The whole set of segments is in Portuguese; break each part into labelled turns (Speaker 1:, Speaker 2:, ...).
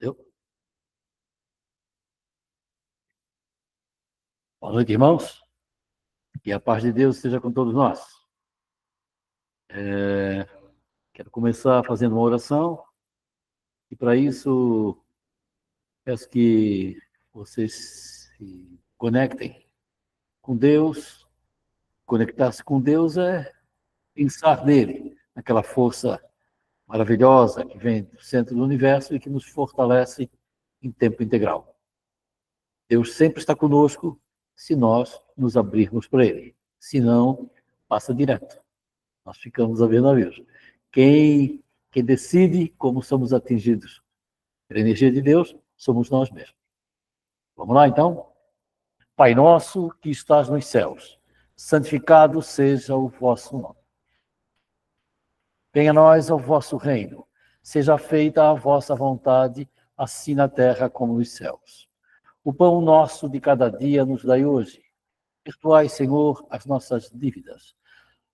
Speaker 1: Eu. Boa noite, irmãos. Que a paz de Deus esteja com todos nós. Quero começar fazendo uma oração e, para isso, peço que vocês se conectem com Deus. Conectar-se com Deus é pensar nele, naquela força maravilhosa que vem do centro do universo e que nos fortalece em tempo integral. Deus sempre está conosco se nós nos abrirmos para ele. Se não, passa direto. Nós ficamos a ver navios. Quem decide como somos atingidos pela energia de Deus, somos nós mesmos. Vamos lá, então? Pai nosso que estás nos céus, santificado seja o vosso nome. Venha a nós o vosso reino. Seja feita a vossa vontade, assim na terra como nos céus. O pão nosso de cada dia nos dai hoje. Perdoai, Senhor, as nossas dívidas,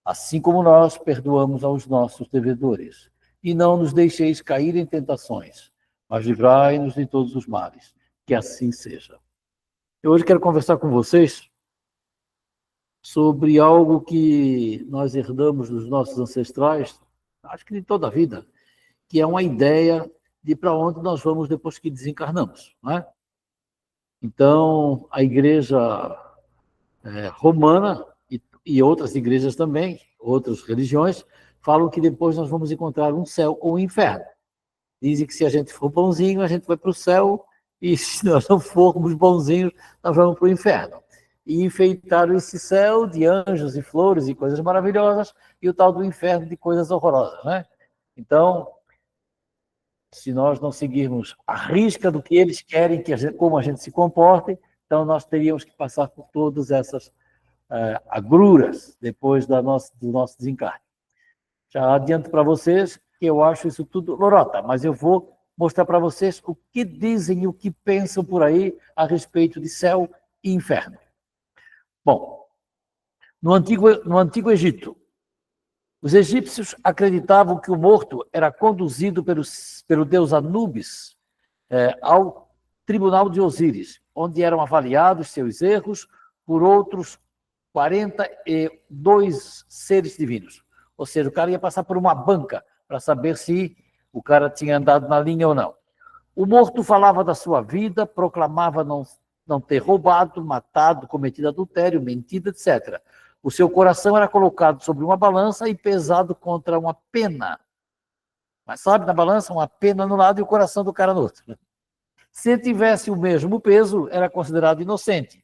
Speaker 1: assim como nós perdoamos aos nossos devedores. E não nos deixeis cair em tentações, mas livrai-nos de todos os males. Que assim seja. Eu hoje quero conversar com vocês sobre algo que nós herdamos dos nossos ancestrais, acho que de toda a vida, que é uma ideia de para onde nós vamos depois que desencarnamos, não é? Então, a igreja romana e outras igrejas também, outras religiões, falam que depois nós vamos encontrar um céu ou um inferno. Dizem que se a gente for bonzinho, a gente vai para o céu, e se nós não formos bonzinhos, nós vamos para o inferno. E enfeitaram esse céu de anjos e flores e coisas maravilhosas, e o tal do inferno de coisas horrorosas, né? Então, se nós não seguirmos a risca do que eles querem, como a gente se comporte, então nós teríamos que passar por todas essas agruras depois do nosso desencarne. Já adianto para vocês que eu acho isso tudo lorota, mas eu vou mostrar para vocês o que dizem e o que pensam por aí a respeito de céu e inferno. Bom, no Antigo Egito, os egípcios acreditavam que o morto era conduzido pelo deus Anubis ao tribunal de Osíris, onde eram avaliados seus erros por outros 42 seres divinos. Ou seja, o cara ia passar por uma banca para saber se o cara tinha andado na linha ou não. O morto falava da sua vida, proclamava não ter roubado, matado, cometido adultério, mentido, etc. O seu coração era colocado sobre uma balança e pesado contra uma pena. Mas sabe, na balança, uma pena no lado e o coração do cara no outro. Se tivesse o mesmo peso, era considerado inocente.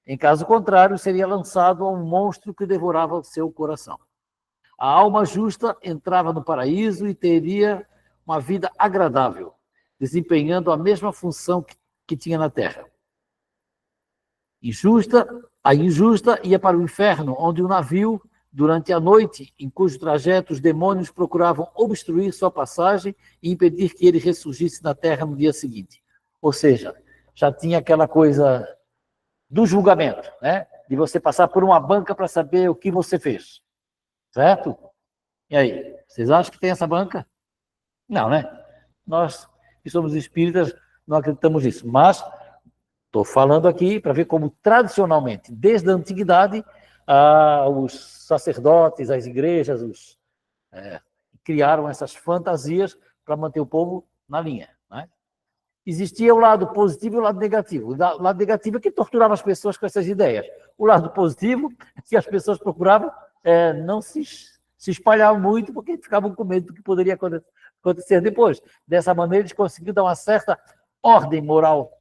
Speaker 1: Em caso contrário, seria lançado a um monstro que devorava o seu coração. A alma justa entrava no paraíso e teria uma vida agradável, desempenhando a mesma função que tinha na terra. A injusta ia para o inferno, onde o navio, durante a noite, em cujo trajeto os demônios procuravam obstruir sua passagem e impedir que ele ressurgisse na terra no dia seguinte. Ou seja, já tinha aquela coisa do julgamento, né? De você passar por uma banca para saber o que você fez. Certo? E aí, vocês acham que tem essa banca? Não, né? Nós que somos espíritas não acreditamos nisso. Mas estou falando aqui para ver como tradicionalmente, desde a antiguidade, os sacerdotes, as igrejas, criaram essas fantasias para manter o povo na linha, né? Existia o lado positivo e o lado negativo. O lado negativo é que torturava as pessoas com essas ideias. O lado positivo é que as pessoas procuravam não se espalhar muito, porque ficavam com medo do que poderia acontecer depois. Dessa maneira, eles conseguiram dar uma certa ordem moral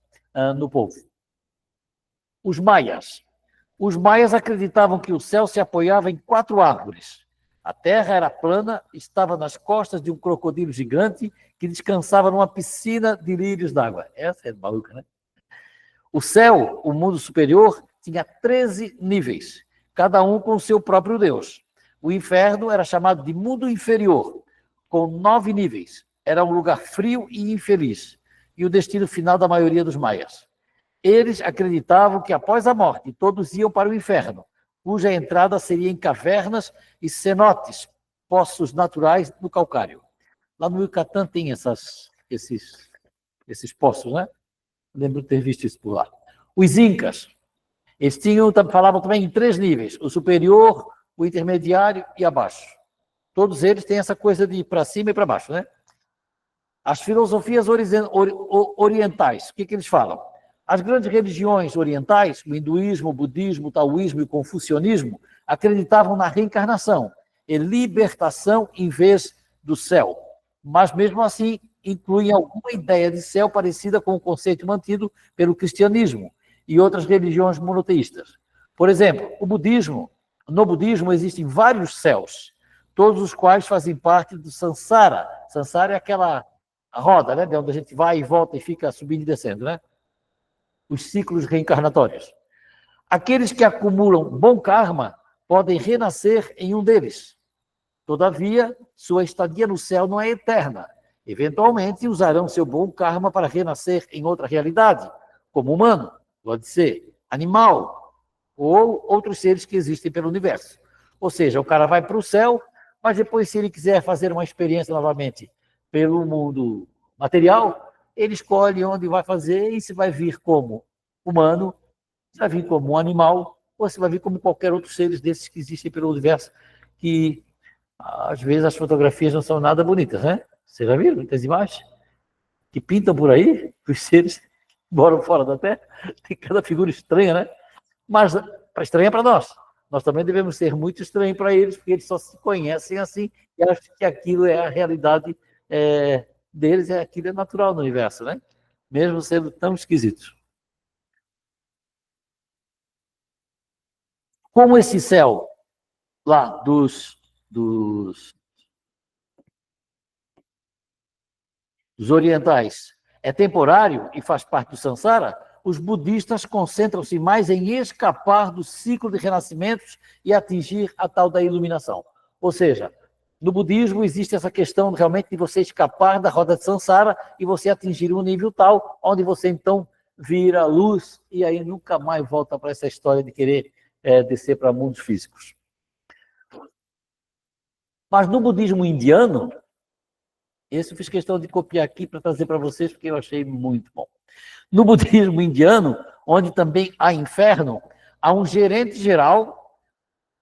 Speaker 1: no povo. Os maias. Os maias acreditavam que o céu se apoiava em 4 árvores. A terra era plana, estava nas costas de um crocodilo gigante que descansava numa piscina de lírios d'água. Essa é maluca, né? O céu, o mundo superior, tinha 13 níveis, cada um com o seu próprio deus. O inferno era chamado de mundo inferior, com 9 níveis. Era um lugar frio e infeliz, e o destino final da maioria dos maias. Eles acreditavam que após a morte todos iam para o inferno, cuja entrada seria em cavernas e cenotes, poços naturais no calcário. Lá no Yucatán tem esses esses poços, né? Lembro de ter visto isso por lá. Os incas, eles falavam também em 3 níveis, o superior, o intermediário e abaixo. Todos eles têm essa coisa de ir para cima e para baixo, né? As filosofias orientais, o que eles falam? As grandes religiões orientais, o hinduísmo, o budismo, o taoísmo e o confucionismo, acreditavam na reencarnação e libertação em vez do céu. Mas, mesmo assim, incluem alguma ideia de céu parecida com o conceito mantido pelo cristianismo e outras religiões monoteístas. Por exemplo, no budismo existem vários céus, todos os quais fazem parte do samsara. Samsara é aquela roda, né, de onde a gente vai e volta e fica subindo e descendo, né? Os ciclos reencarnatórios. Aqueles que acumulam bom karma podem renascer em um deles. Todavia, sua estadia no céu não é eterna. Eventualmente, usarão seu bom karma para renascer em outra realidade, como humano, pode ser animal, ou outros seres que existem pelo universo. Ou seja, o cara vai para o céu, mas depois, se ele quiser fazer uma experiência novamente pelo mundo material, ele escolhe onde vai fazer e se vai vir como humano, se vai vir como um animal, ou se vai vir como qualquer outro seres desses que existem pelo universo, que às vezes as fotografias não são nada bonitas, né? Você já viu muitas imagens que pintam por aí, os seres que moram fora da Terra, tem cada figura estranha, né? Mas estranha para nós. Nós também devemos ser muito estranhos para eles, porque eles só se conhecem assim e acham que aquilo é a realidade deles, aquilo é natural no universo, né? Mesmo sendo tão esquisitos. Como esse céu lá dos orientais é temporário e faz parte do samsara, os budistas concentram-se mais em escapar do ciclo de renascimentos e atingir a tal da iluminação. Ou seja, no budismo existe essa questão realmente de você escapar da roda de samsara e você atingir um nível tal, onde você então vira luz e aí nunca mais volta para essa história de querer descer para mundos físicos. Mas no budismo indiano, esse eu fiz questão de copiar aqui para trazer para vocês, porque eu achei muito bom. No budismo indiano, onde também há inferno, há um gerente geral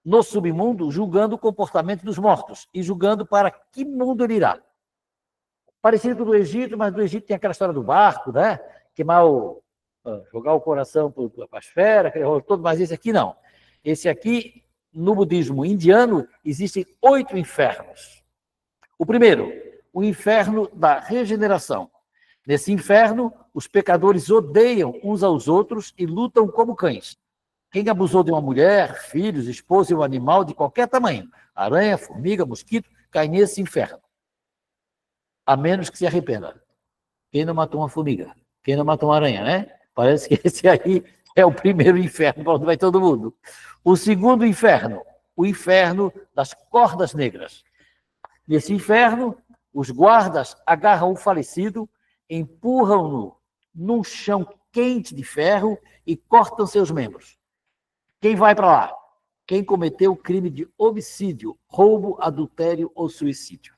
Speaker 1: no submundo julgando o comportamento dos mortos e julgando para que mundo ele irá. Parecido com o do Egito, mas do Egito tem aquela história do barco, né? Queimar jogar o coração para a esfera, aquele rolo todo, mas esse aqui não. Esse aqui, no budismo indiano, existem 8 infernos. O primeiro, o inferno da regeneração. Nesse inferno, os pecadores odeiam uns aos outros e lutam como cães. Quem abusou de uma mulher, filhos, esposa e um animal de qualquer tamanho, aranha, formiga, mosquito, cai nesse inferno. A menos que se arrependa. Quem não matou uma formiga? Quem não matou uma aranha, né? Parece que esse aí é o primeiro inferno para onde vai todo mundo. O segundo inferno, o inferno das cordas negras. Nesse inferno, os guardas agarram o falecido, empurram-no num chão quente de ferro e cortam seus membros. Quem vai para lá? Quem cometeu o crime de homicídio, roubo, adultério ou suicídio.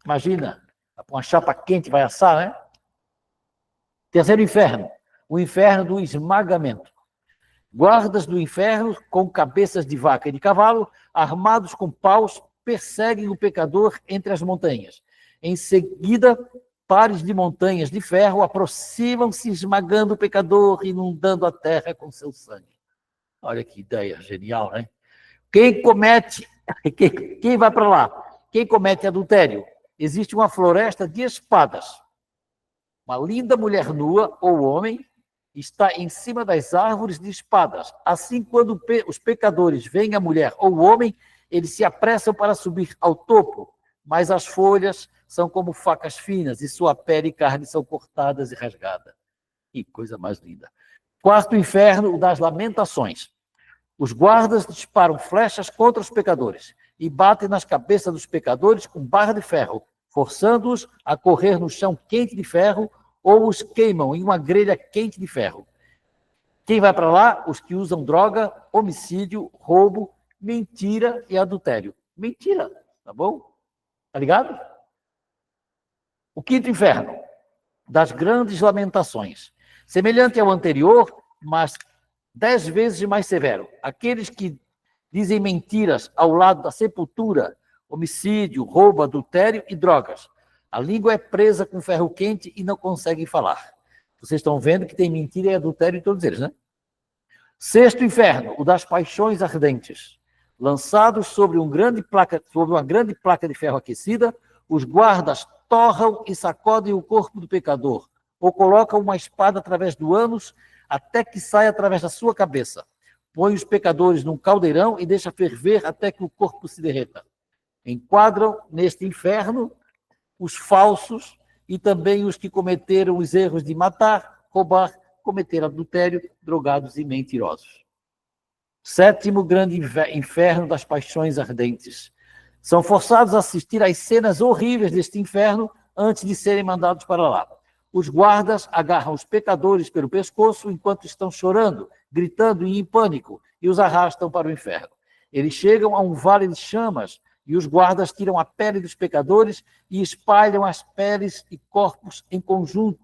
Speaker 1: Imagina, uma chapa quente vai assar, né? Terceiro inferno, o inferno do esmagamento. Guardas do inferno com cabeças de vaca e de cavalo, armados com paus, perseguem o pecador entre as montanhas. Em seguida, pares de montanhas de ferro aproximam-se, esmagando o pecador, inundando a terra com seu sangue. Olha que ideia genial, né? Quem vai para lá? Quem comete adultério? Existe uma floresta de espadas. Uma linda mulher nua ou homem está em cima das árvores de espadas. Assim, quando os pecadores veem a mulher ou o homem, eles se apressam para subir ao topo, mas as folhas são como facas finas e sua pele e carne são cortadas e rasgadas. Que coisa mais linda. Quarto inferno, o das lamentações. Os guardas disparam flechas contra os pecadores e batem nas cabeças dos pecadores com barra de ferro, forçando-os a correr no chão quente de ferro ou os queimam em uma grelha quente de ferro. Quem vai para lá? Os que usam droga, homicídio, roubo, mentira e adultério. Mentira, tá bom? Tá ligado? O quinto inferno. das grandes lamentações, semelhante ao anterior, mas 10 vezes mais severo. Aqueles que dizem mentiras ao lado da sepultura, homicídio, roubo, adultério e drogas. A língua é presa com ferro quente e não conseguem falar. Vocês estão vendo que tem mentira e adultério em todos eles, né? Sexto inferno, o das paixões ardentes. Lançados sobre uma grande placa de ferro aquecida, os guardas torram e sacodem o corpo do pecador, ou colocam uma espada através do ânus até que saia através da sua cabeça. Põe os pecadores num caldeirão e deixa ferver até que o corpo se derreta. Enquadram neste inferno os falsos e também os que cometeram os erros de matar, roubar, cometer adultério, drogados e mentirosos. Sétimo grande inferno das paixões ardentes. São forçados a assistir às cenas horríveis deste inferno antes de serem mandados para lá. Os guardas agarram os pecadores pelo pescoço enquanto estão chorando, gritando e em pânico, e os arrastam para o inferno. Eles chegam a um vale de chamas, e os guardas tiram a pele dos pecadores e espalham as peles e corpos em conjunto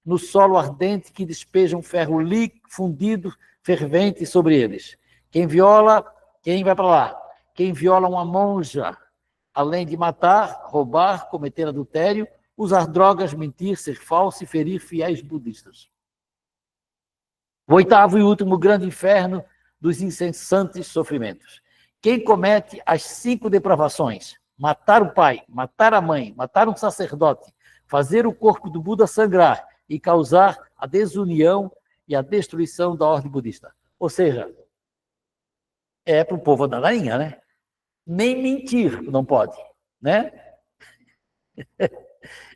Speaker 1: no solo ardente que despejam ferro líquido, fundido, fervente sobre eles. Quem vai para lá? Quem viola uma monja, além de matar, roubar, cometer adultério, usar drogas, mentir, ser falso e ferir fiéis budistas. O oitavo e último grande inferno dos incessantes sofrimentos. Quem comete as 5 depravações, matar o pai, matar a mãe, matar um sacerdote, fazer o corpo do Buda sangrar e causar a desunião e a destruição da ordem budista. Ou seja, é para o povo da rainha, né? Nem mentir não pode, né?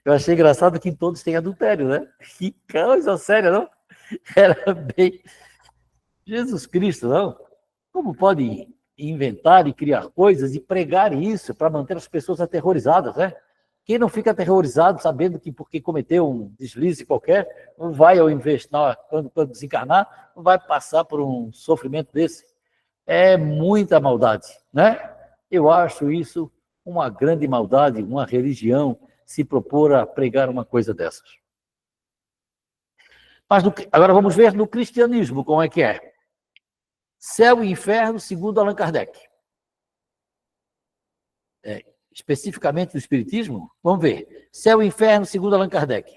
Speaker 1: Eu achei engraçado que todos têm adultério, né? Que coisa séria, não? Era bem... Jesus Cristo, não? Como pode inventar e criar coisas e pregar isso para manter as pessoas aterrorizadas, né? Quem não fica aterrorizado sabendo que porque cometeu um deslize qualquer, não vai, ao invés, quando desencarnar, não vai passar por um sofrimento desse? É muita maldade, né? Eu acho isso uma grande maldade, uma religião se propor a pregar uma coisa dessas. Mas agora vamos ver no cristianismo como é que é. Céu e inferno, segundo Allan Kardec. Especificamente do espiritismo, vamos ver. Céu e inferno, segundo Allan Kardec.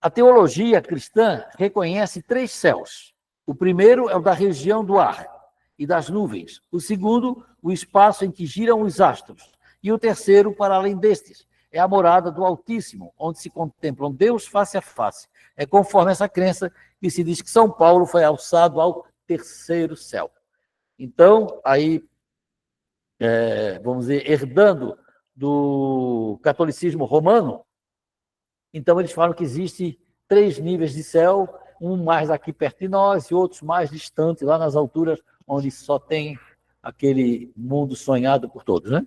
Speaker 1: A teologia cristã reconhece 3 céus. O primeiro é o da região do ar e das nuvens. O segundo, o espaço em que giram os astros. E o terceiro, para além destes, é a morada do Altíssimo, onde se contemplam Deus face a face. É conforme essa crença que se diz que São Paulo foi alçado ao 3º céu. Então, aí, vamos dizer, herdando do catolicismo romano, então eles falam que existe 3 níveis de céu, um mais aqui perto de nós e outros mais distantes, lá nas alturas, onde só tem aquele mundo sonhado por todos, né?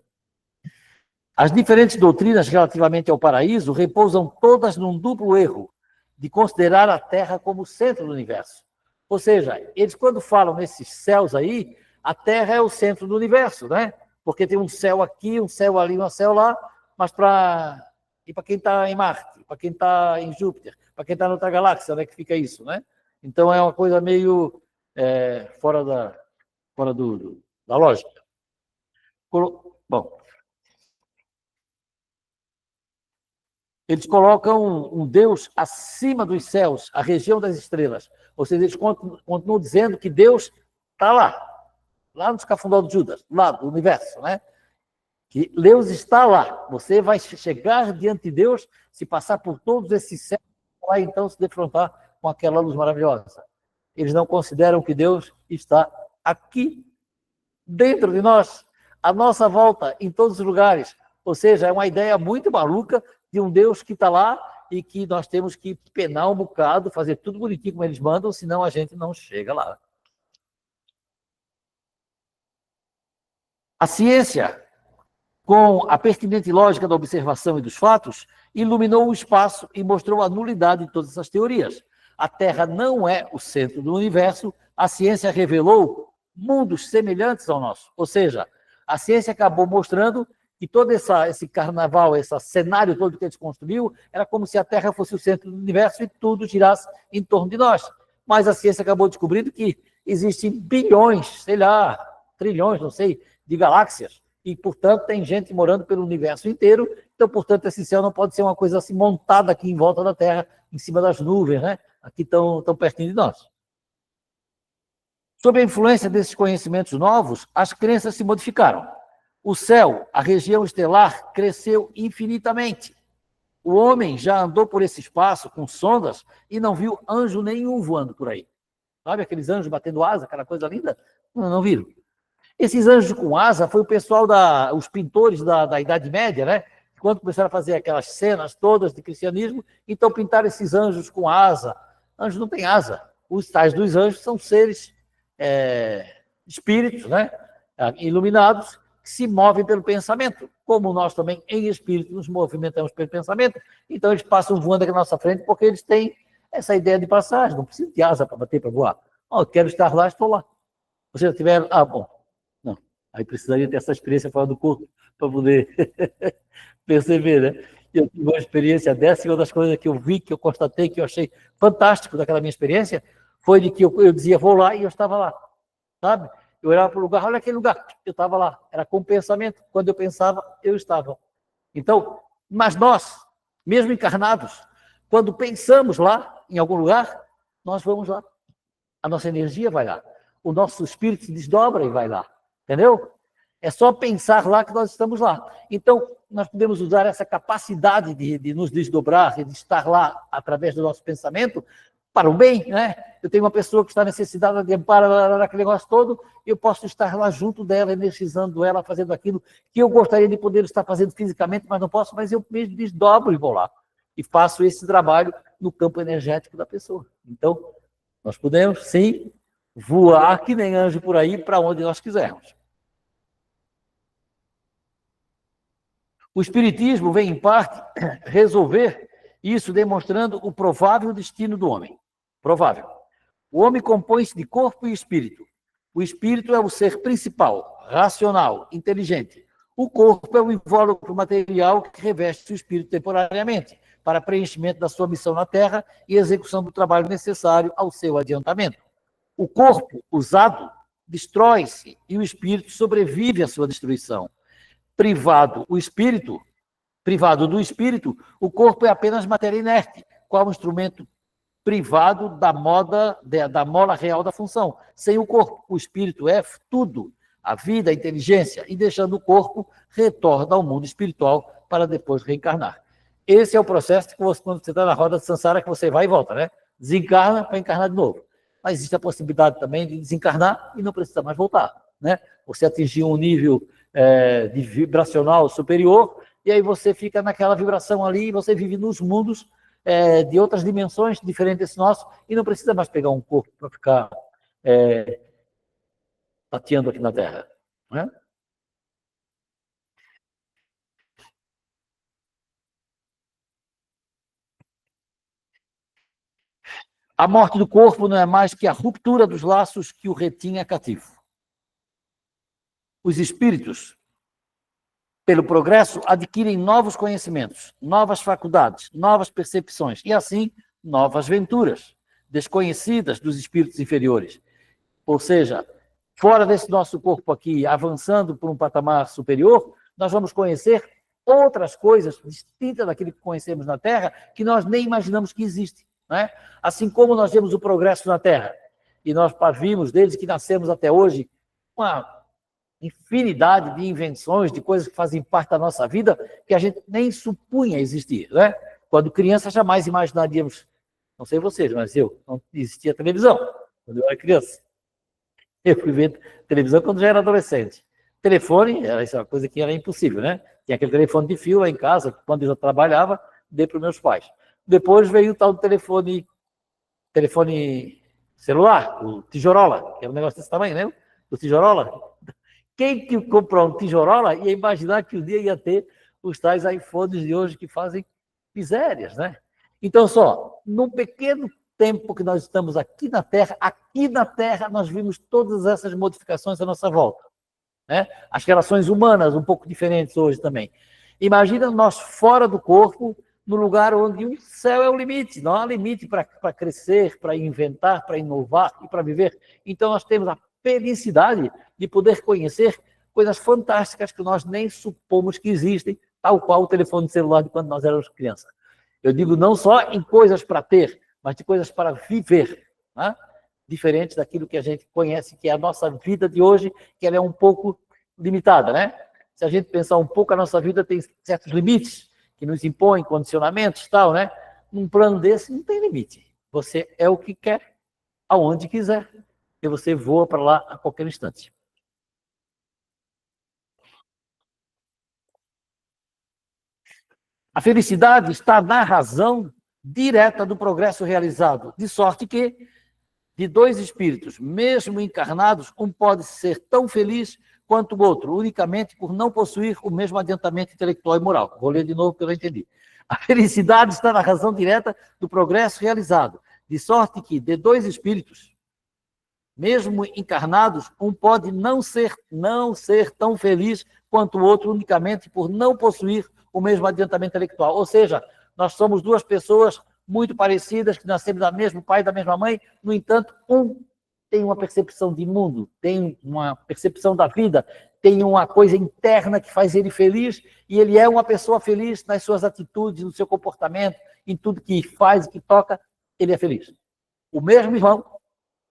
Speaker 1: As diferentes doutrinas relativamente ao paraíso repousam todas num duplo erro, de considerar a Terra como o centro do universo. Ou seja, eles quando falam nesses céus aí, a Terra é o centro do universo, né? Porque tem um céu aqui, um céu ali, um céu lá, mas para quem está em Marte, para quem está em Júpiter, para quem está em outra galáxia, onde é que fica isso, né? Então é uma coisa meio fora da lógica. Bom, eles colocam um Deus acima dos céus, a região das estrelas. Ou seja, eles continuam dizendo que Deus está lá no escafundó de Judas, lá do universo, né? Que Deus está lá. Você vai chegar diante de Deus, se passar por todos esses céus, vai então se defrontar com aquela luz maravilhosa. Eles não consideram que Deus está aqui, dentro de nós, à nossa volta, em todos os lugares. Ou seja, é uma ideia muito maluca de um Deus que está lá e que nós temos que penar um bocado, fazer tudo bonitinho como eles mandam, senão a gente não chega lá. A ciência, com a pertinente lógica da observação e dos fatos, iluminou o espaço e mostrou a nulidade de todas essas teorias. A Terra não é o centro do universo, a ciência revelou mundos semelhantes ao nosso. Ou seja, a ciência acabou mostrando que todo esse carnaval, esse cenário todo que eles construiu, era como se a Terra fosse o centro do universo e tudo girasse em torno de nós. Mas a ciência acabou descobrindo que existem bilhões, sei lá, trilhões, não sei, de galáxias, e, portanto, tem gente morando pelo universo inteiro, então, portanto, esse céu não pode ser uma coisa assim montada aqui em volta da Terra, em cima das nuvens, né? Aqui tão pertinho de nós. Sob a influência desses conhecimentos novos, as crenças se modificaram. O céu, a região estelar, cresceu infinitamente. O homem já andou por esse espaço com sondas e não viu anjo nenhum voando por aí. Sabe aqueles anjos batendo asa, aquela coisa linda? Não viram. Esses anjos com asa foi o pessoal, os pintores da Idade Média, né? Quando começaram a fazer aquelas cenas todas de cristianismo, então pintaram esses anjos com asa. Anjos não tem asa. Os tais dos anjos são seres, espíritos, né? Iluminados, que se movem pelo pensamento. Como nós também, em espírito, nos movimentamos pelo pensamento, então eles passam voando aqui na nossa frente porque eles têm essa ideia de passagem. Não precisa de asa para bater, para voar. Eu quero estar lá, estou lá. Se você tiver... bom. Não. Aí precisaria ter essa experiência fora do corpo para poder perceber, né? Eu tive uma experiência dessa e uma das coisas que eu vi, que eu constatei, que eu achei fantástico daquela minha experiência, foi de que eu dizia, vou lá, e eu estava lá, sabe? Eu olhava para o lugar, olha aquele lugar, eu estava lá. Era com pensamento. Quando eu pensava, eu estava. Então, mas nós, mesmo encarnados, quando pensamos lá, em algum lugar, nós vamos lá. A nossa energia vai lá. O nosso espírito se desdobra e vai lá. Entendeu? É só pensar lá que nós estamos lá. Então, nós podemos usar essa capacidade de nos desdobrar, de estar lá através do nosso pensamento, para o bem, né? Eu tenho uma pessoa que está necessitada de amparo naquele negócio todo, eu posso estar lá junto dela, energizando ela, fazendo aquilo que eu gostaria de poder estar fazendo fisicamente, mas não posso, mas eu mesmo desdobro e vou lá. E faço esse trabalho no campo energético da pessoa. Então, nós podemos, sim, voar que nem anjo por aí, para onde nós quisermos. O Espiritismo vem, em parte, resolver isso, demonstrando o provável destino do homem. Provável. O homem compõe-se de corpo e espírito. O espírito é o ser principal, racional, inteligente. O corpo é o invólucro material que reveste o espírito temporariamente, para preenchimento da sua missão na Terra e execução do trabalho necessário ao seu adiantamento. O corpo, usado, destrói-se e o espírito sobrevive à sua destruição. Privado do espírito, o corpo é apenas matéria inerte, qual instrumento privado da mola real da função. Sem o corpo, o espírito é tudo, a vida, a inteligência, e deixando o corpo, retorna ao mundo espiritual para depois reencarnar. Esse é o processo que você, quando você está na roda de Sansara, que você vai e volta, né? Desencarna para encarnar de novo. Mas existe a possibilidade também de desencarnar e não precisa mais voltar, né? Você atingir um nível de vibracional superior, e aí você fica naquela vibração ali, e você vive nos mundos de outras dimensões diferentes desse nosso, e não precisa mais pegar um corpo para ficar tateando aqui na Terra, né? A morte do corpo não é mais que a ruptura dos laços que o retinha cativo. Os espíritos, pelo progresso, adquirem novos conhecimentos, novas faculdades, novas percepções, e assim, novas venturas, desconhecidas dos espíritos inferiores. Ou seja, fora desse nosso corpo aqui, avançando por um patamar superior, nós vamos conhecer outras coisas distintas daquilo que conhecemos na Terra, que nós nem imaginamos que existe, né? Assim como nós vemos o progresso na Terra, e nós vimos, desde que nascemos até hoje, uma infinidade de invenções, de coisas que fazem parte da nossa vida, que a gente nem supunha existir, né? Quando criança, jamais imaginaríamos, não sei vocês, mas não existia televisão, quando eu era criança. Eu fui ver televisão quando já era adolescente. Telefone, era uma coisa que era impossível, né? Tinha aquele telefone de fio lá em casa, quando eu já trabalhava, dei para os meus pais. Depois veio o tal do telefone celular, o tijorola, que era um negócio desse tamanho, né? O tijorola. Quem que comprou um tijorola ia imaginar que um dia ia ter os tais iPhones de hoje que fazem misérias, né? Então, num pequeno tempo que nós estamos aqui na Terra nós vimos todas essas modificações à nossa volta, né? As relações humanas um pouco diferentes hoje também. Imagina nós fora do corpo, no lugar onde o céu é o limite, não há limite para crescer, para inventar, para inovar e para viver. Então nós temos a felicidade de poder conhecer coisas fantásticas que nós nem supomos que existem, tal qual o telefone celular de quando nós éramos crianças. Eu digo não só em coisas para ter, mas de coisas para viver, né? Diferente daquilo que a gente conhece, que é a nossa vida de hoje, que ela é um pouco limitada, né? Se a gente pensar um pouco, a nossa vida tem certos limites que nos impõem, condicionamentos e tal, né? Num plano desse, não tem limite. Você é o que quer, aonde quiser, e você voa para lá a qualquer instante. A felicidade está na razão direta do progresso realizado, de sorte que, de dois espíritos, mesmo encarnados, um pode ser tão feliz quanto o outro, unicamente por não possuir o mesmo adiantamento intelectual e moral. Vou ler de novo porque eu não entendi. A felicidade está na razão direta do progresso realizado, de sorte que, de dois espíritos, mesmo encarnados, um pode não ser tão feliz quanto o outro, unicamente por não possuir o mesmo adiantamento intelectual. Ou seja, nós somos duas pessoas muito parecidas, que nascemos do mesmo pai, da mesma mãe, no entanto, um tem uma percepção de mundo, tem uma percepção da vida, tem uma coisa interna que faz ele feliz, e ele é uma pessoa feliz nas suas atitudes, no seu comportamento, em tudo que faz, que toca, ele é feliz. O mesmo irmão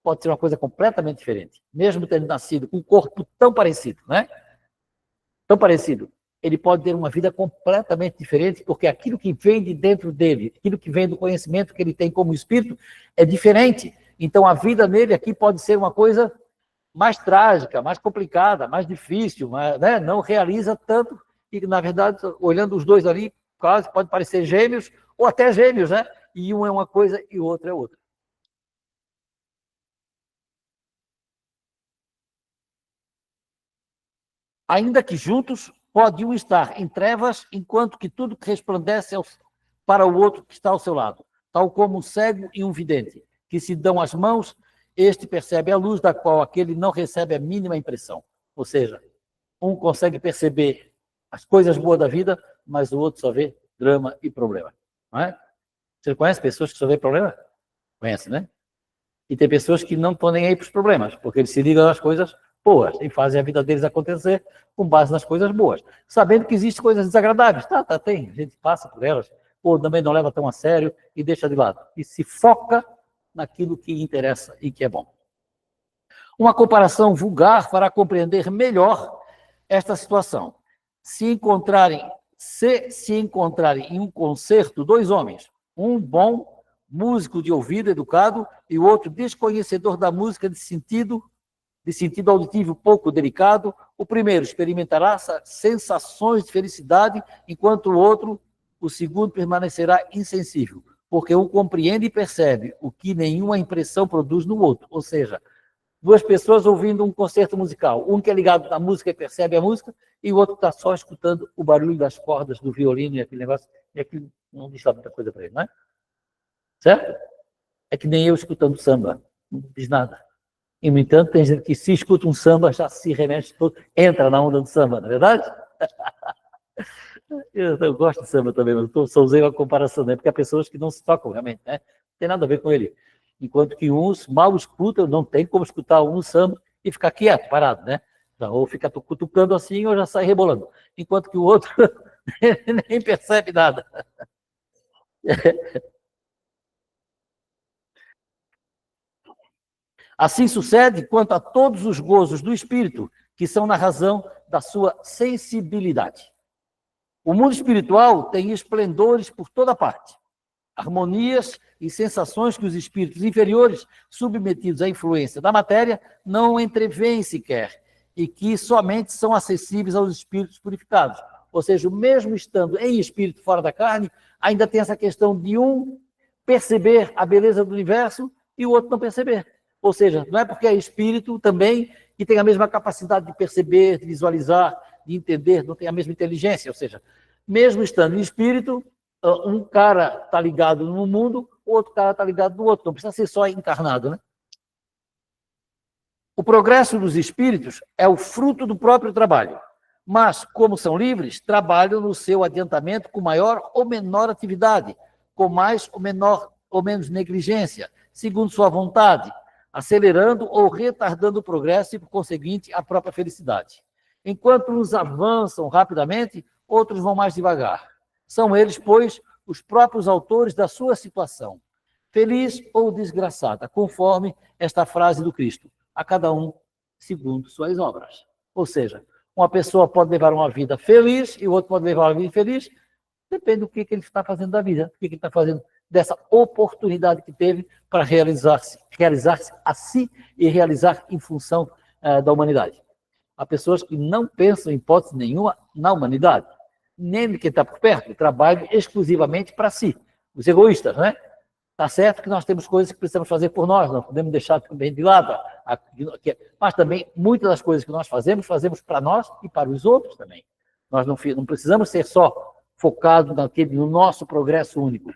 Speaker 1: pode ser uma coisa completamente diferente, mesmo tendo nascido com um corpo tão parecido, né? Tão parecido. Ele pode ter uma vida completamente diferente, porque aquilo que vem de dentro dele, aquilo que vem do conhecimento que ele tem como espírito, é diferente. Então, a vida nele aqui pode ser uma coisa mais trágica, mais complicada, mais difícil, né? Não realiza tanto, e, na verdade, olhando os dois ali, quase pode parecer gêmeos, ou até gêmeos, né? E um é uma coisa e o outro é outra. Ainda que juntos, pode um estar em trevas, enquanto que tudo resplandece para o outro que está ao seu lado, tal como um cego e um vidente, que se dão as mãos, este percebe a luz da qual aquele não recebe a mínima impressão. Ou seja, um consegue perceber as coisas boas da vida, mas o outro só vê drama e problema. Não é? Você conhece pessoas que só vê problema? Conhece, né? E tem pessoas que não estão nem aí para os problemas, porque eles se ligam às coisas boas e fazem a vida deles acontecer com base nas coisas boas, sabendo que existem coisas desagradáveis. Tem, a gente passa por elas, ou também não leva tão a sério e deixa de lado. E se foca naquilo que interessa e que é bom. Uma comparação vulgar fará compreender melhor esta situação. Se se encontrarem em um concerto dois homens, um bom músico de ouvido educado e o outro desconhecedor da música de sentido auditivo pouco delicado, o primeiro experimentará sensações de felicidade, enquanto o segundo permanecerá insensível, porque um compreende e percebe o que nenhuma impressão produz no outro. Ou seja, duas pessoas ouvindo um concerto musical, um que é ligado na música e percebe a música, e o outro está só escutando o barulho das cordas do violino e aquele negócio, e aquilo não diz muita coisa para ele, não é? Certo? É que nem eu escutando samba, não diz nada. E, no entanto, tem gente que se escuta um samba, já se remexe todo, entra na onda do samba, não é verdade? Eu gosto de samba também, mas eu só usei uma comparação, né? Porque há pessoas que não se tocam realmente, né? Não tem nada a ver com ele. Enquanto que uns mal escutam, não tem como escutar um samba e ficar quieto, parado, né? Ou fica cutucando assim ou já sai rebolando. Enquanto que o outro nem percebe nada. Assim sucede quanto a todos os gozos do espírito, que são na razão da sua sensibilidade. O mundo espiritual tem esplendores por toda parte, harmonias e sensações que os espíritos inferiores, submetidos à influência da matéria, não entreveem sequer, e que somente são acessíveis aos espíritos purificados. Ou seja, mesmo estando em espírito fora da carne, ainda tem essa questão de um perceber a beleza do universo e o outro não perceber. Ou seja, não é porque é espírito também que tem a mesma capacidade de perceber, de visualizar, de entender, não tem a mesma inteligência. Ou seja, mesmo estando em espírito, um cara está ligado no mundo, o outro cara está ligado no outro. Não precisa ser só encarnado, né? O progresso dos espíritos é o fruto do próprio trabalho, mas, como são livres, trabalham no seu adiantamento com maior ou menor atividade, com mais ou menos negligência, segundo sua vontade, acelerando ou retardando o progresso e, por conseguinte, a própria felicidade. Enquanto uns avançam rapidamente, outros vão mais devagar. São eles, pois, os próprios autores da sua situação, feliz ou desgraçada, conforme esta frase do Cristo, a cada um segundo suas obras. Ou seja, uma pessoa pode levar uma vida feliz e o outro pode levar uma vida infeliz, depende do que ele está fazendo da vida, do que ele está fazendo dessa oportunidade que teve para realizar-se a si e realizar em função da humanidade. Há pessoas que não pensam em hipótese nenhuma na humanidade, nem de quem está por perto, trabalham exclusivamente para si. Os egoístas, né? Está certo que nós temos coisas que precisamos fazer por nós, não podemos deixar também de lado. Mas também, muitas das coisas que nós fazemos para nós e para os outros também. Nós não precisamos ser só focados no nosso progresso único.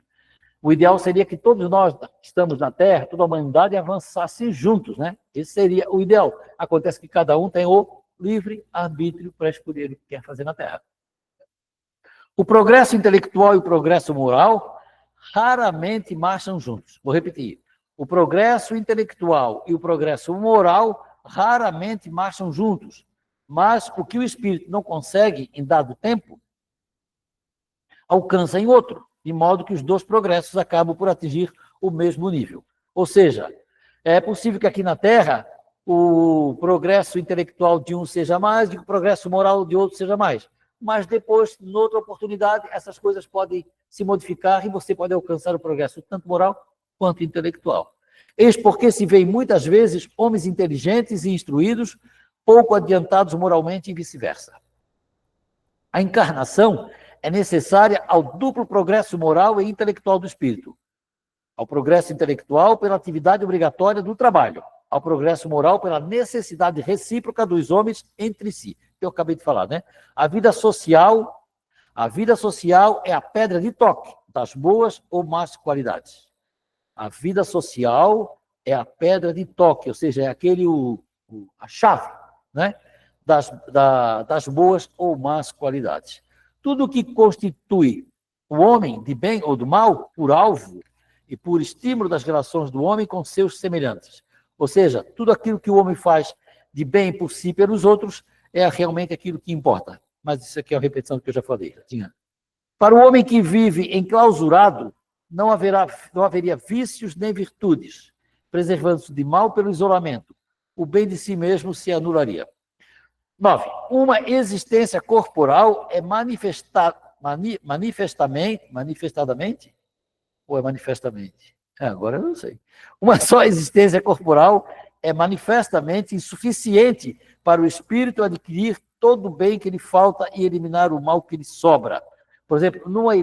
Speaker 1: O ideal seria que todos nós que estamos na Terra, toda a humanidade, avançasse juntos, né? Esse seria o ideal. Acontece que cada um tem o livre arbítrio para escolher o que quer fazer na Terra. O progresso intelectual e o progresso moral raramente marcham juntos. Vou repetir. O progresso intelectual e o progresso moral raramente marcham juntos. Mas o que o espírito não consegue em dado tempo, alcança em outro, de modo que os dois progressos acabam por atingir o mesmo nível. Ou seja, é possível que aqui na Terra o progresso intelectual de um seja mais e o progresso moral de outro seja mais. Mas depois, noutra oportunidade, essas coisas podem se modificar e você pode alcançar o progresso tanto moral quanto intelectual. Eis porque se vê muitas vezes homens inteligentes e instruídos, pouco adiantados moralmente e vice-versa. A encarnação é necessária ao duplo progresso moral e intelectual do espírito. Ao progresso intelectual pela atividade obrigatória do trabalho, ao progresso moral pela necessidade recíproca dos homens entre si. Que eu acabei de falar, né? A vida social é a pedra de toque das boas ou más qualidades. A vida social é a pedra de toque, ou seja, é a chave, né? Das boas ou más qualidades. Tudo que constitui o homem de bem ou do mal, por alvo e por estímulo das relações do homem com seus semelhantes. Ou seja, tudo aquilo que o homem faz de bem por si e pelos outros é realmente aquilo que importa. Mas isso aqui é uma repetição do que eu já falei. Para o homem que vive enclausurado, não haveria vícios nem virtudes, preservando-se de mal pelo isolamento. O bem de si mesmo se anularia. 9. Uma existência corporal é manifestadamente, ou é manifestamente? Agora eu não sei. Uma só existência corporal é manifestamente insuficiente para o espírito adquirir todo o bem que lhe falta e eliminar o mal que lhe sobra. Por exemplo, numa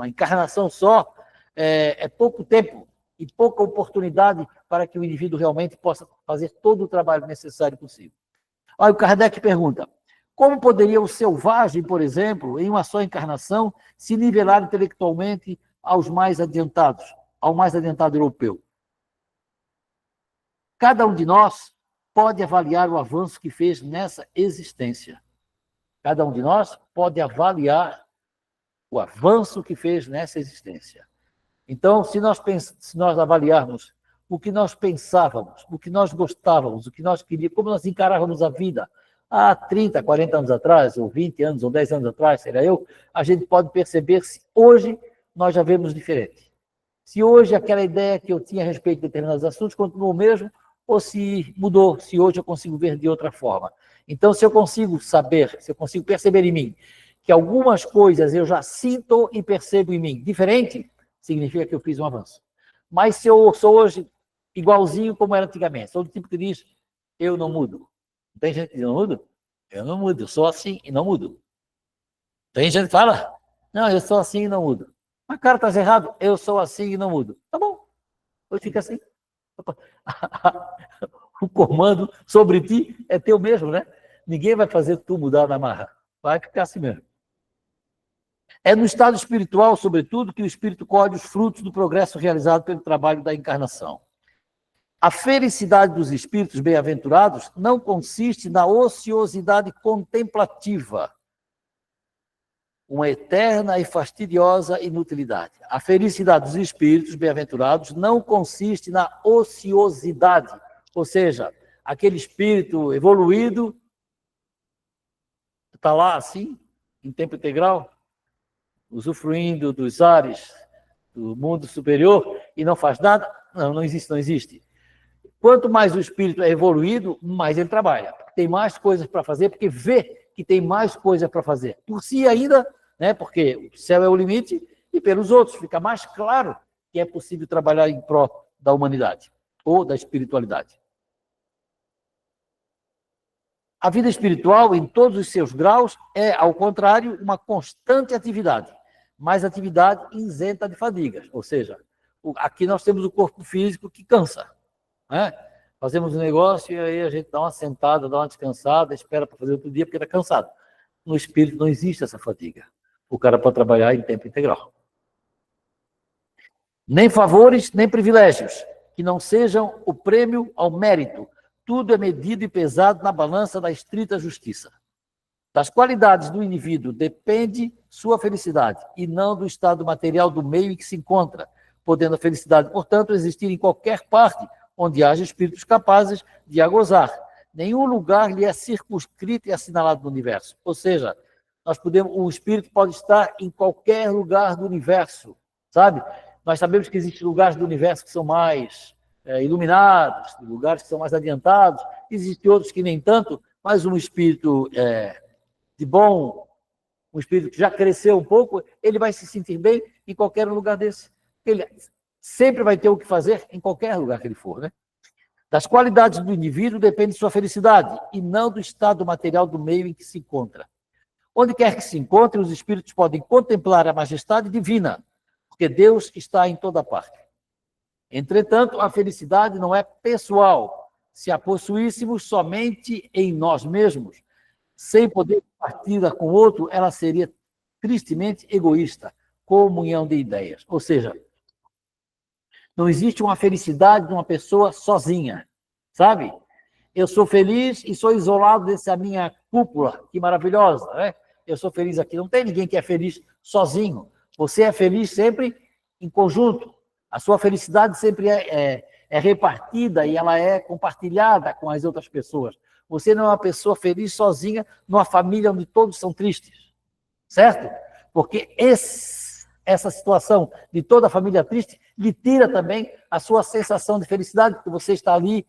Speaker 1: encarnação só, é pouco tempo e pouca oportunidade para que o indivíduo realmente possa fazer todo o trabalho necessário possível. Aí o Kardec pergunta, como poderia o selvagem, por exemplo, em uma só encarnação, se nivelar intelectualmente ao mais adiantado europeu? Cada um de nós pode avaliar o avanço que fez nessa existência. Cada um de nós pode avaliar o avanço que fez nessa existência. Então, se nós avaliarmos o que nós pensávamos, o que nós gostávamos, o que nós queríamos, como nós encarávamos a vida há 30, 40 anos atrás, ou 20 anos, ou 10 anos atrás, a gente pode perceber se hoje nós já vemos diferente. Se hoje aquela ideia que eu tinha a respeito de determinados assuntos continua o mesmo, ou se mudou, se hoje eu consigo ver de outra forma. Então, se eu consigo perceber em mim que algumas coisas eu já sinto e percebo em mim diferente, significa que eu fiz um avanço. Mas se eu sou hoje igualzinho como era antigamente, sou do tipo que diz, eu não mudo. Tem gente que diz, não mudo? Eu não mudo, eu sou assim e não mudo. Tem gente que fala, não, eu sou assim e não mudo. Mas, cara, tá errado, eu sou assim e não mudo. Tá bom, eu fico assim. O comando sobre ti é teu mesmo, né? Ninguém vai fazer tu mudar na marra. Vai ficar assim mesmo. É no estado espiritual, sobretudo, que o espírito colhe os frutos do progresso realizado pelo trabalho da encarnação. A felicidade dos espíritos bem-aventurados não consiste na ociosidade contemplativa, uma eterna e fastidiosa inutilidade. A felicidade dos espíritos bem-aventurados não consiste na ociosidade, ou seja, aquele espírito evoluído está lá assim, em tempo integral, usufruindo dos ares do mundo superior e não faz nada. Não existe, não existe. Quanto mais o espírito é evoluído, mais ele trabalha. Tem mais coisas para fazer, porque vê que tem mais coisas para fazer. Por si ainda, né, porque o céu é o limite, e pelos outros, fica mais claro que é possível trabalhar em prol da humanidade ou da espiritualidade. A vida espiritual, em todos os seus graus, é, ao contrário, uma constante atividade, mas atividade isenta de fadigas. Ou seja, aqui nós temos o corpo físico que cansa, né? Fazemos um negócio e aí a gente dá uma sentada, dá uma descansada, espera para fazer outro dia porque está cansado. No espírito não existe essa fadiga. O cara pode trabalhar em tempo integral. Nem favores, nem privilégios, que não sejam o prêmio ao mérito. Tudo é medido e pesado na balança da estrita justiça. Das qualidades do indivíduo depende sua felicidade, e não do estado material do meio em que se encontra, podendo a felicidade, portanto, existir em qualquer parte onde haja espíritos capazes de a gozar. Nenhum lugar lhe é circunscrito e assinalado no universo. Ou seja, o espírito pode estar em qualquer lugar do universo, sabe? Nós sabemos que existem lugares do universo que são mais iluminados, lugares que são mais adiantados, existem outros que nem tanto, mas um espírito de bom, um espírito que já cresceu um pouco, ele vai se sentir bem em qualquer lugar desse. Ele sempre vai ter o que fazer em qualquer lugar que ele for, né? Das qualidades do indivíduo depende sua felicidade, e não do estado material do meio em que se encontra. Onde quer que se encontre, os espíritos podem contemplar a majestade divina, porque Deus está em toda parte. Entretanto, a felicidade não é pessoal. Se a possuíssemos somente em nós mesmos, sem poder partilhar com outro, ela seria tristemente egoísta, comunhão de ideias. Ou seja, não existe uma felicidade de uma pessoa sozinha, sabe? Eu sou feliz e sou isolado dessa minha cúpula, que maravilhosa, né? Eu sou feliz aqui. Não tem ninguém que é feliz sozinho. Você é feliz sempre em conjunto. A sua felicidade sempre é repartida e ela é compartilhada com as outras pessoas. Você não é uma pessoa feliz sozinha numa família onde todos são tristes, certo? Porque essa situação de toda a família triste lhe tira também a sua sensação de felicidade, porque você está ali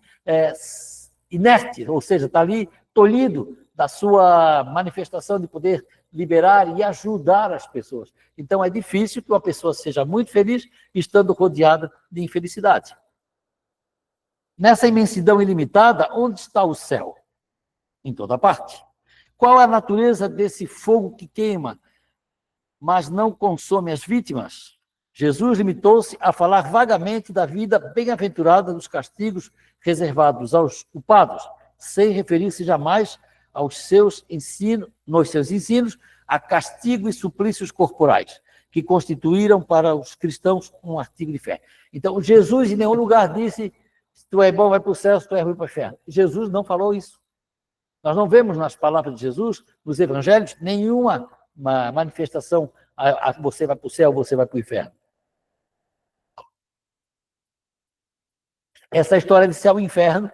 Speaker 1: inerte, ou seja, está ali tolhido da sua manifestação de poder liberar e ajudar as pessoas. Então, é difícil que uma pessoa seja muito feliz estando rodeada de infelicidade. Nessa imensidão ilimitada, onde está o céu? Em toda parte. Qual a natureza desse fogo que queima, mas não consome as vítimas? Jesus limitou-se a falar vagamente da vida bem-aventurada dos castigos reservados aos culpados, sem referir-se jamais nos seus ensinos, a castigo e suplícios corporais, que constituíram para os cristãos um artigo de fé. Então, Jesus em nenhum lugar disse, se tu é bom, vai para o céu, se tu é ruim, para o inferno. Jesus não falou isso. Nós não vemos nas palavras de Jesus, nos evangelhos, nenhuma manifestação, você vai para o céu, você vai para o inferno. Essa história de céu e inferno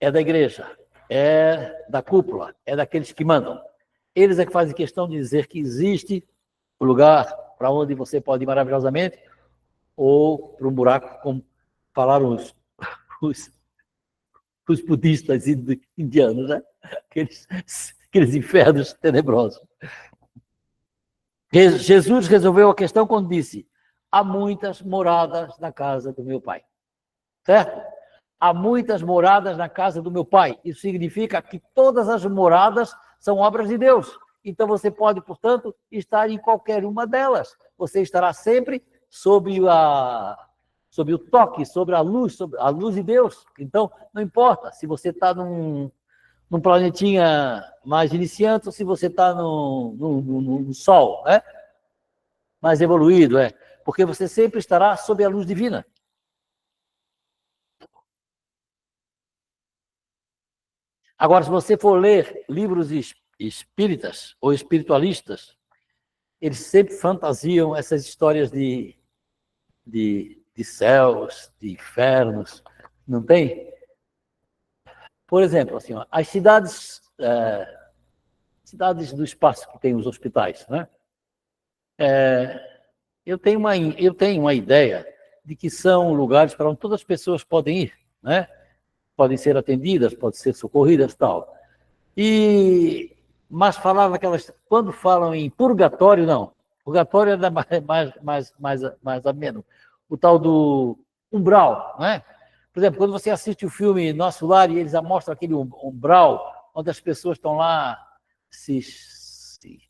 Speaker 1: é da igreja, é da cúpula, é daqueles que mandam. Eles é que fazem questão de dizer que existe um lugar para onde você pode ir maravilhosamente, ou para um buraco, como falaram os budistas indianos, né? Aqueles infernos tenebrosos. Jesus resolveu a questão quando disse: há muitas moradas na casa do meu pai. Certo? Há muitas moradas na casa do meu pai. Isso significa que todas as moradas são obras de Deus. Então você pode, portanto, estar em qualquer uma delas. Você estará sempre sob o toque, sobre a luz de Deus. Então, não importa se você está num planetinha mais iniciante ou se você está no Sol, né? Mais evoluído, porque você sempre estará sob a luz divina. Agora, se você for ler livros espíritas ou espiritualistas, eles sempre fantasiam essas histórias de céus, de infernos, não tem? Por exemplo, assim, ó, as cidades do espaço que tem os hospitais, né? Eu tenho uma ideia de que são lugares para onde todas as pessoas podem ir, né? Podem ser atendidas, podem ser socorridas, tal. Mas falava quando falam em purgatório, não. Purgatório é mais ameno. O tal do umbral, né? Por exemplo, quando você assiste o filme Nosso Lar e eles mostram aquele umbral, onde as pessoas estão lá se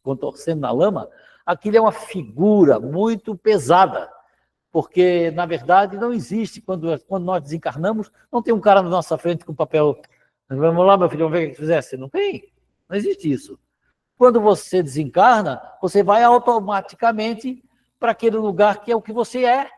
Speaker 1: contorcendo na lama, aquilo é uma figura muito pesada, porque, na verdade, não existe, quando nós desencarnamos, não tem um cara na nossa frente com papel, vamos lá, meu filho, vamos ver o que fizesse. Não tem, não existe isso. Quando você desencarna, você vai automaticamente para aquele lugar que é o que você é,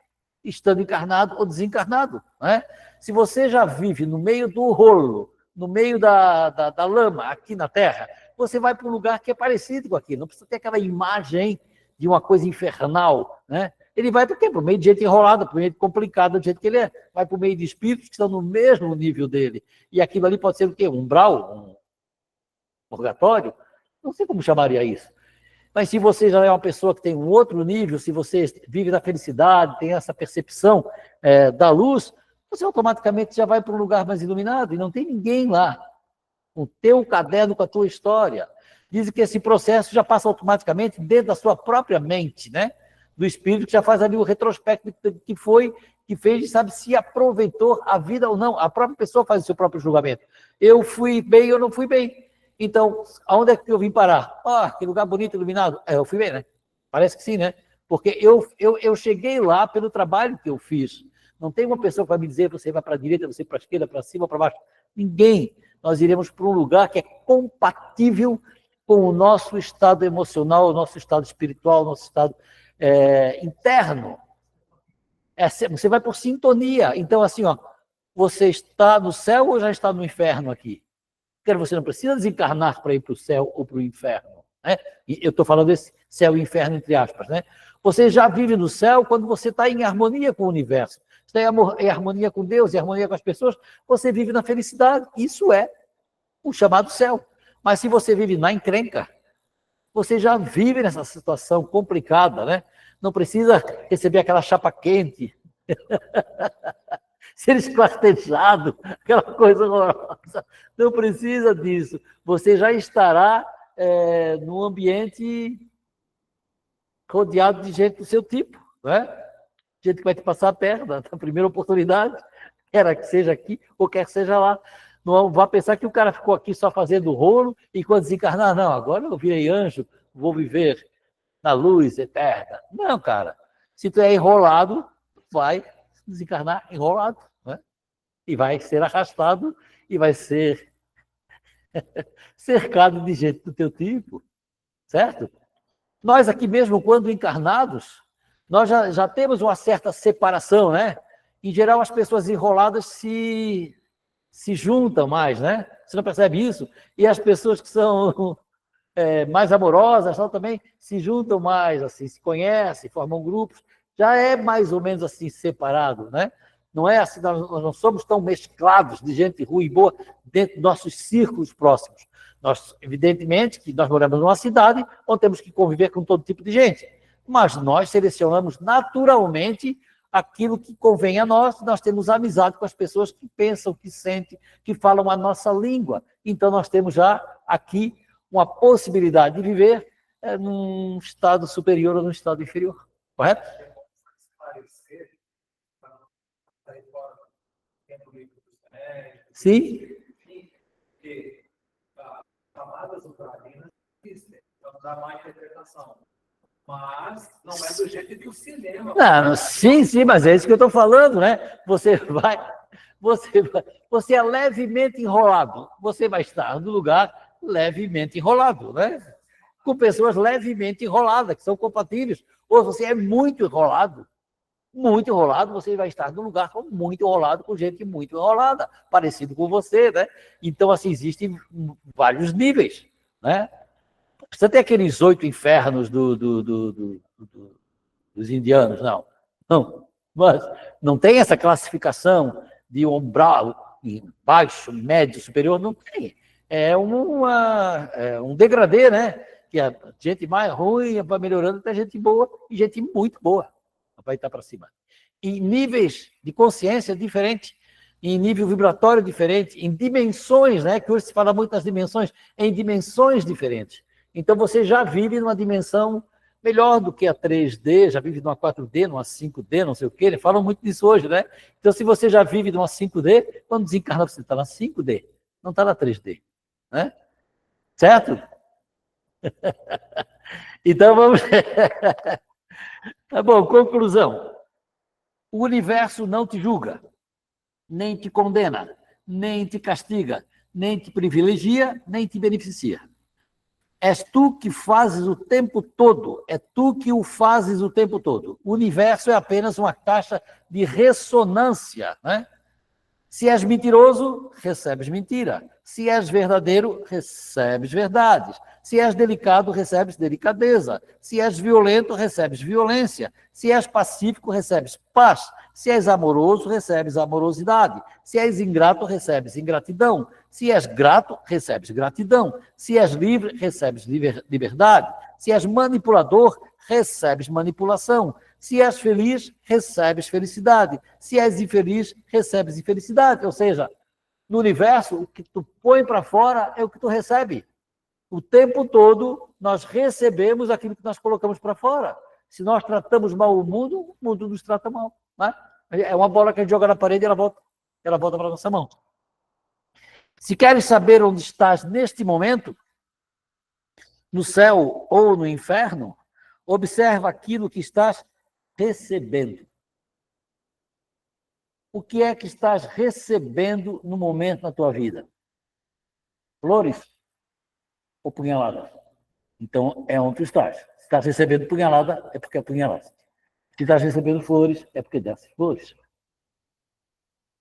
Speaker 1: estando encarnado ou desencarnado, né? Se você já vive no meio do rolo, no meio da lama, aqui na Terra, você vai para um lugar que é parecido com aquilo, não precisa ter aquela imagem de uma coisa infernal, né? Ele vai para quê? Para o meio de gente enrolada, para o meio de complicada, do jeito que ele é. Vai para o meio de espíritos que estão no mesmo nível dele. E aquilo ali pode ser o quê? Um umbral? Um purgatório? Não sei como chamaria isso. Mas se você já é uma pessoa que tem um outro nível, se você vive na felicidade, tem essa percepção da luz, você automaticamente já vai para um lugar mais iluminado e não tem ninguém lá. O teu caderno com a tua história. Dizem que esse processo já passa automaticamente dentro da sua própria mente, né? Do espírito, que já faz ali o retrospecto que fez e sabe se aproveitou a vida ou não. A própria pessoa faz o seu próprio julgamento. Eu fui bem ou não fui bem. Então, aonde é que eu vim parar? Que lugar bonito, iluminado. Eu fui bem, né? Parece que sim, né? Porque eu cheguei lá pelo trabalho que eu fiz. Não tem uma pessoa que vai me dizer, você vai para a direita, você para a esquerda, para cima, para baixo. Ninguém. Nós iremos para um lugar que é compatível com o nosso estado emocional, o nosso estado espiritual, o nosso estado interno. Você vai por sintonia. Então, assim, você está no céu ou já está no inferno aqui? Porque você não precisa desencarnar para ir para o céu ou para o inferno, né? E eu estou falando desse céu e inferno, entre aspas, né? Você já vive no céu quando você está em harmonia com o universo. Está em harmonia com Deus, em harmonia com as pessoas, você vive na felicidade. Isso é o chamado céu. Mas se você vive na encrenca, você já vive nessa situação complicada, né? Não precisa receber aquela chapa quente, ser esquartejado, aquela coisa horrorosa. Não precisa disso. Você já estará num ambiente rodeado de gente do seu tipo, né? Gente que vai te passar a perna na primeira oportunidade, quer que seja aqui ou quer que seja lá. Não vá pensar que o cara ficou aqui só fazendo rolo e quando desencarnar, não, agora eu virei anjo, vou viver na luz eterna. Não, cara. Se tu é enrolado, vai desencarnar enrolado, né? E vai ser arrastado e vai ser cercado de gente do teu tipo, certo? Nós aqui mesmo, quando encarnados, nós já temos uma certa separação, né? Em geral, as pessoas enroladas se juntam mais, né? Você não percebe isso? E as pessoas que são mais amorosas também se juntam mais, assim, se conhecem, formam grupos. Já é mais ou menos assim separado, né? Não é assim, nós não somos tão mesclados de gente ruim e boa dentro dos nossos círculos próximos. Nós, evidentemente, que nós moramos numa cidade onde temos que conviver com todo tipo de gente, mas nós selecionamos naturalmente aquilo que convém a nós. Nós temos amizade com as pessoas que pensam, que sentem, que falam a nossa língua. Então, nós temos já aqui uma possibilidade de viver num estado superior ou num estado inferior. Correto? Sim.
Speaker 2: Porque camadas ultravinas existem, então dá má interpretação. Mas não é do jeito que o cinema.
Speaker 1: Não, sim, mas é isso que eu estou falando, né? Você é levemente enrolado. Você vai estar no lugar levemente enrolado, né? Com pessoas levemente enroladas, que são compatíveis. Ou você é muito enrolado, muito enrolado, você vai estar num lugar muito enrolado, com gente muito enrolada, parecido com você, né? Então, assim, existem vários níveis, né? Você tem aqueles 8 infernos dos indianos, não. Não, mas não tem essa classificação de umbral, baixo, médio, superior, não tem. É um degradê, né? Que a gente mais ruim vai melhorando até gente boa e gente muito boa vai estar para cima. Em níveis de consciência diferentes, em nível vibratório diferente, em dimensões, né? Que hoje se fala muito nas dimensões, em dimensões diferentes. Então você já vive numa dimensão melhor do que a 3D, já vive numa 4D, numa 5D, não sei o quê, eles falam muito disso hoje, né? Então, se você já vive numa 5D, quando desencarna, você está na 5D, não está na 3D, né? Certo? Então, vamos... Tá bom, conclusão. O universo não te julga, nem te condena, nem te castiga, nem te privilegia, nem te beneficia. És tu que fazes o tempo todo, é tu que o fazes o tempo todo. O universo é apenas uma caixa de ressonância, né? Se és mentiroso, recebes mentira. Se és verdadeiro, recebes verdades. Se és delicado, recebes delicadeza. Se és violento, recebes violência. Se és pacífico, recebes paz. Se és amoroso, recebes amorosidade. Se és ingrato, recebes ingratidão. Se és grato, recebes gratidão. Se és livre, recebes liberdade. Se és manipulador, recebes manipulação. Se és feliz, recebes felicidade. Se és infeliz, recebes infelicidade. Ou seja, no universo, o que tu põe para fora é o que tu recebe. O tempo todo, nós recebemos aquilo que nós colocamos para fora. Se nós tratamos mal o mundo nos trata mal. Né? É uma bola que a gente joga na parede e ela volta para a nossa mão. Se queres saber onde estás neste momento, no céu ou no inferno, observa aquilo que estás recebendo. O que é que estás recebendo no momento na tua vida? Flores ou punhaladas? Então, é onde tu estás. Se estás recebendo punhalada, é porque é punhalada. Se estás recebendo flores, é porque dessas flores.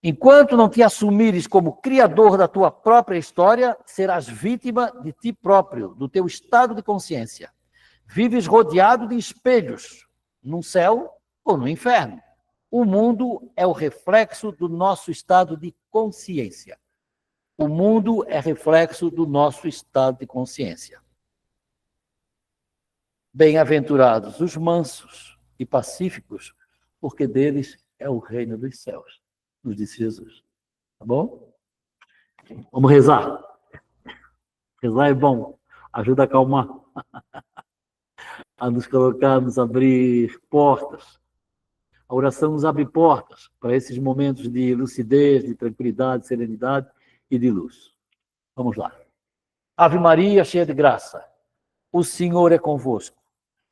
Speaker 1: Enquanto não te assumires como criador da tua própria história, serás vítima de ti próprio, do teu estado de consciência. Vives rodeado de espelhos, no céu ou no inferno. O mundo é o reflexo do nosso estado de consciência. O mundo é reflexo do nosso estado de consciência. Bem-aventurados os mansos e pacíficos, porque deles é o reino dos céus, nos disse Jesus. Tá bom? Vamos rezar. Rezar é bom, ajuda a acalmar, a nos colocar, a nos abrir portas. A oração nos abre portas para esses momentos de lucidez, de tranquilidade, serenidade e de luz. Vamos lá. Ave Maria, cheia de graça, o Senhor é convosco.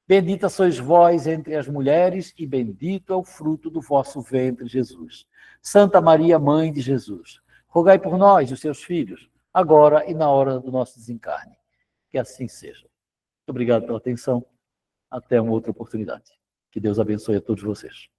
Speaker 1: Bendita sois vós entre as mulheres e bendito é o fruto do vosso ventre, Jesus. Santa Maria, Mãe de Jesus, rogai por nós, os seus filhos, agora e na hora do nosso desencarne. Que assim seja. Muito obrigado pela atenção. Até uma outra oportunidade. Que Deus abençoe a todos vocês.